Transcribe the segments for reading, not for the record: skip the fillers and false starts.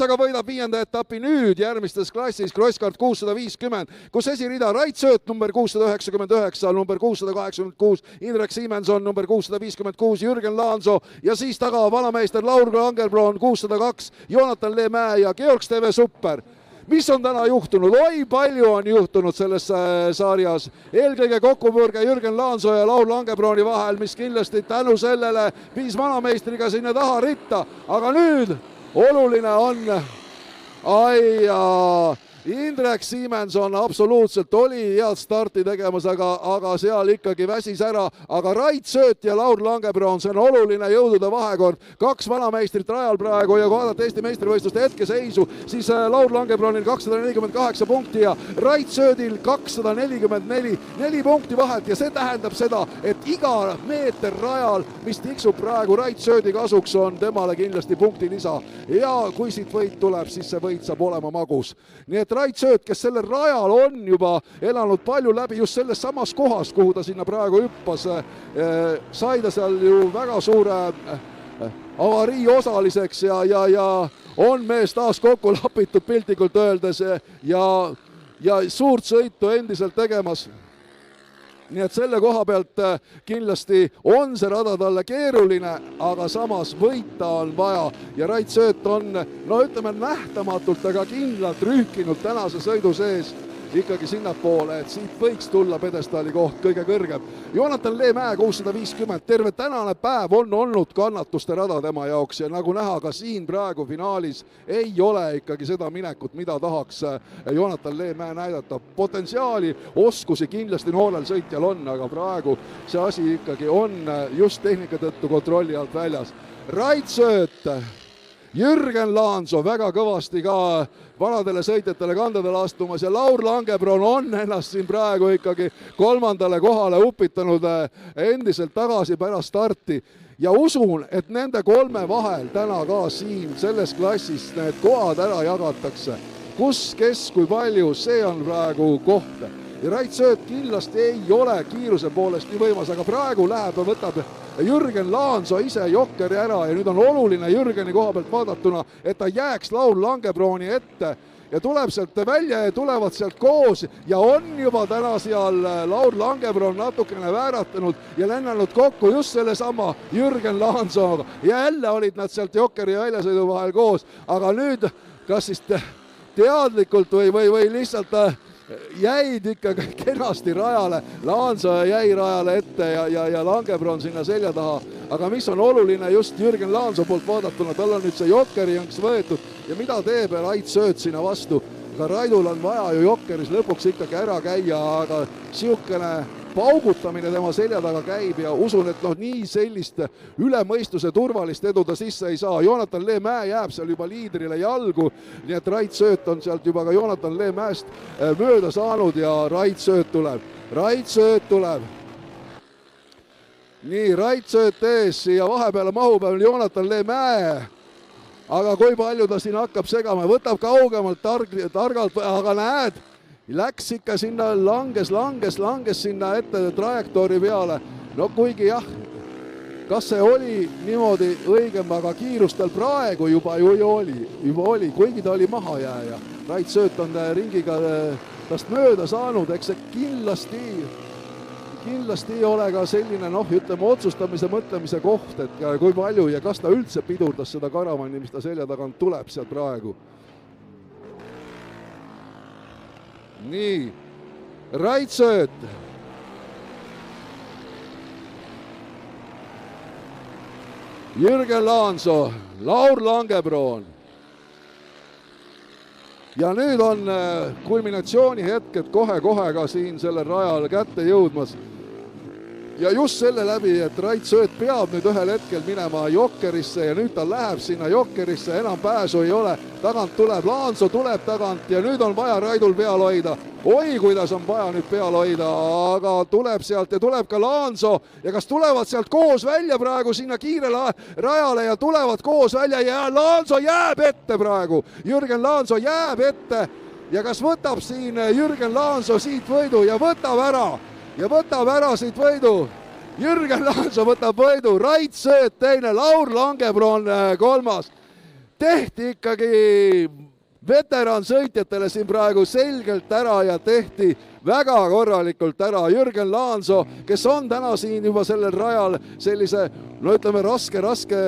aga võidab 5. etapi nüüd järgmistes klassis crosskart 650, kus esirida Rait Sööt number 699, number 686 Indrek Siimenson, number 656 Jürgen Laanso ja siis taga vanameister Laur Langerbroon 602, Joonatan Leemäe ja Georg Steve Supper. Mis on täna juhtunud? Oi, palju on juhtunud selles sarjas. Eelkõige kokkupõrge Jürgen Laanso ja Laur Langebrooni vahel, mis kindlasti tänu sellele viis vanameistriga sinna taha ritta. Aga nüüd oluline on, Indrek Siimenson absoluutselt oli head starti tegemas, aga seal ikkagi väsis ära, aga Rait Sööt ja Laur Langebroon, see on oluline jõudude vahekord. 2 vanameistrit rajal praegu ja kui vaadata Eesti meistrivõistluste hetkeseisu, siis Laur Langebroonil 248 punkti ja Rait Söödil 244, 4 punkti vahelt ja see tähendab seda, et iga meeter rajal, mis tiksub praegu Rait Söödi kasuks, on temale kindlasti punkti lisa ja kui siit võit tuleb, siis see võit saab olema magus. Nii et Rait Sööt, kes sellel rajal on juba elanud palju läbi just selles samas kohas, kuhu ta sinna praegu hüppas, sai ta seal ju väga suure avarii osaliseks ja on mees taas kokku lapitud piltlikult öeldes ja suurt sõitu endiselt tegemas. Nii et selle koha pealt kindlasti on see rada talle keeruline, aga samas võita on vaja ja Rait Sööt on, no ütleme nähtamatult, aga kindlalt rühkinud tänase sõidu sees ikkagi sinnapoole, et siit võiks tulla pedestaali koht kõige kõrgem. Joonatan Leemäe 650, terve tänane päev on olnud kannatuste rada tema jaoks ja nagu näha ka siin praegu finaalis ei ole ikkagi seda minekut, mida tahaks Joonatan Leemäe näidata. Potentsiaali, oskusi kindlasti noorel sõitjal on, aga praegu see asi ikkagi on just tehnika tõttu kontrolli alt väljas. Rait Sööt, Jürgen Laanso väga kõvasti ka vanadele sõitjatele kandadele astumas ja Laur Langebroon on ennast siin praegu ikkagi 3. kohale upitanud endiselt tagasi pärast starti. Ja usun, et nende 3 vahel täna ka siin selles klassis need kohad ära jagatakse. Kus, kes, kui palju, see on praegu koht. Ja Rait Sööt kindlasti ei ole kiiruse poolest nii võimas, aga praegu läheb ja võtab Jürgen Laanso ise jokkeri ära ja nüüd on oluline Jürgeni koha pealt vaadatuna, et ta jääks Laur Langebrooni ette ja tuleb sealt välja ja tulevad sealt koos ja on juba täna seal Laur Langebroon natukene vääratanud ja lennanud kokku just selle sama Jürgen Laansoga. Ja jälle olid nad sealt jokkeri ja väljasõidu vahel koos, aga nüüd kas siis teadlikult või lihtsalt jäid ikka kenasti rajale, Laanso jäi rajale ette ja Langebroon sinna selja taha, aga mis on oluline just Jürgen Laanso poolt vaadatuna, tal on nüüd see jokkeri jõnks võetud ja mida teeb Rait Sööt sinna vastu, ka Raidul on vaja ju jokkeris lõpuks ikkagi ära käia, aga siukene paugutamine tema selja taga käib ja usun, et nii sellist ülemõistuse turvalist edu ta sisse ei saa. Joonatan Leemäe jääb seal juba liidrile jalgu, nii et Rait Sööt on sealt juba ka Joonatan Leemäest mööda saanud ja Rait Sööt tuleb. Rait Sööt tuleb. Nii, Rait Sööt ees ja vahepeale mahub Joonatan Leemäe. Aga kui palju ta siin hakkab segama, võtab kaugemalt targalt, aga näed, läks ikka sinna, langes sinna ette trajektoori peale. No kuigi jah, kas see oli niimoodi õigem, aga kiirus tal praegu juba oli, kuigi ta oli mahajääja. Rait Sööt on ringiga tast mööda saanud, eks see kindlasti ei ole ka selline, ütleme, otsustamise mõtlemise koht, et kui palju ja kas ta üldse pidurdas seda karavanni, mis ta selja tagant tuleb sealt praegu. Nii, Rait Sööt. Jürgen Laanso, Laur Langebroon. Ja nüüd on kulminatsiooni hetked kohe ka siin sellel rajal kätte jõudmas. Ja just selle läbi, et Rait Sööt peab nüüd ühel hetkel minema jokkerisse ja nüüd ta läheb sinna jokkerisse, enam pääsu ei ole. Tagant tuleb, Laanso tuleb tagant ja nüüd on vaja Raidul peal hoida. Oi, kuidas on vaja nüüd peal hoida, aga tuleb sealt ja tuleb ka Laanso ja kas tulevad sealt koos välja praegu sinna kiirele rajale ja tulevad koos välja ja Laanso jääb ette praegu. Jürgen Laanso jääb ette ja kas võtab siin Jürgen Laanso siit võidu ja võtab ära siit võidu. Jürgen Laanso võtab võidu, Rait Sööt teine, Laur Langebroon 3. tehti ikkagi veteransõitjatele siin praegu selgelt ära ja tehti väga korralikult ära. Jürgen Laansoo, kes on täna siin juba sellel rajal sellise, no ütleme, raske,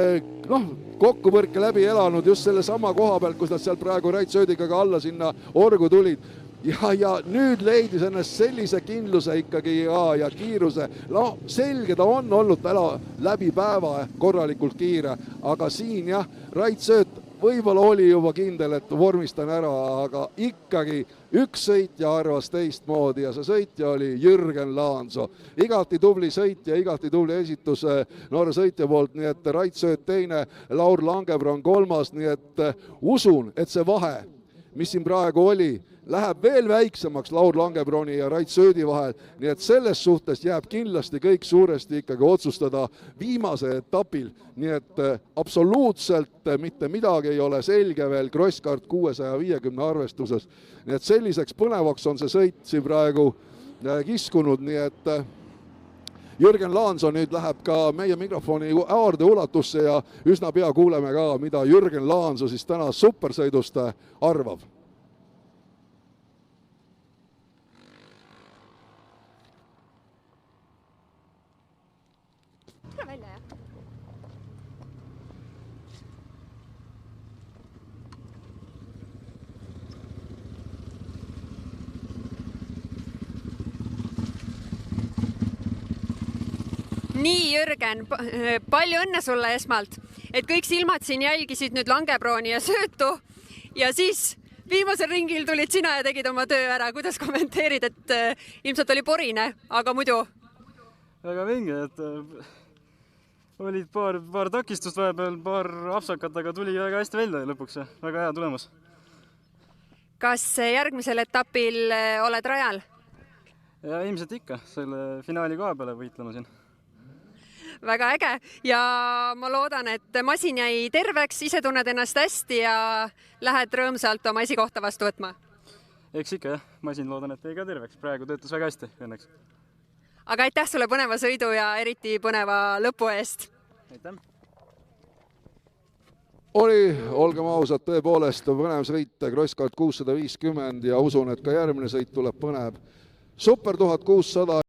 kokkupõrke läbi elanud just selle sama koha pealt, kus nad seal praegu Rait Söödikaga alla sinna orgu tulid. Ja nüüd leidis ennast sellise kindluse ikkagi ja kiiruse. No selge, ta on olnud täna läbi päeva korralikult kiire, aga siin jah, Rait Sööt võib-olla oli juba kindel, et vormistan ära, aga ikkagi üks sõitja arvas teistmoodi ja see sõitja oli Jürgen Laansoo. Igati tubli sõitja, igati tubli esitus noore sõitja poolt, nii et Rait Sööt teine, Laur Langebron kolmas, nii et usun, et see vahe, mis siin praegu oli, läheb veel väiksemaks Laur Langebroni ja Rait Söödi vahel, nii et selles suhtes jääb kindlasti kõik suuresti ikkagi otsustada viimase etapil, nii et absoluutselt mitte midagi ei ole selge veel Crosskart 650 arvestuses, nii et selliseks põnevaks on see sõit siin praegu kiskunud, nii et Jürgen Laansoo nüüd läheb ka meie mikrofoni äärde ulatusse ja üsna pea kuuleme ka, mida Jürgen Laansoo siis täna supersõidust arvab. Nii, Jürgen, palju õnne sulle esmalt, et kõik silmad siin jälgisid nüüd Langebroni ja Söötu ja siis viimasel ringil tulid sina ja tegid oma töö ära. Kuidas kommenteerid, et ilmselt oli porine, aga muidu? Väga vinge, et olid paar takistust vahepeal, paar apsakat, aga tuli väga hästi välja lõpuks. Väga hea tulemus. Kas järgmisel etapil oled rajal? Ja ilmselt ikka, selle finaali koha peale võitlema siin. Väga äge ja ma loodan, et masin jäi terveks, ise tunned ennast hästi ja lähed rõõmsalt oma esikohta vastu võtma. Eks ikka jah, masin loodan, et jäi ka terveks. Praegu töötas väga hästi õnneks. Aga aitäh sulle põneva sõidu ja eriti põneva lõpu eest. Aitäh. Oli, olgem ausad, tõepoolest põnev sõit Crosskart 650 ja usun, et ka järgmine sõit tuleb põnev. Super 1600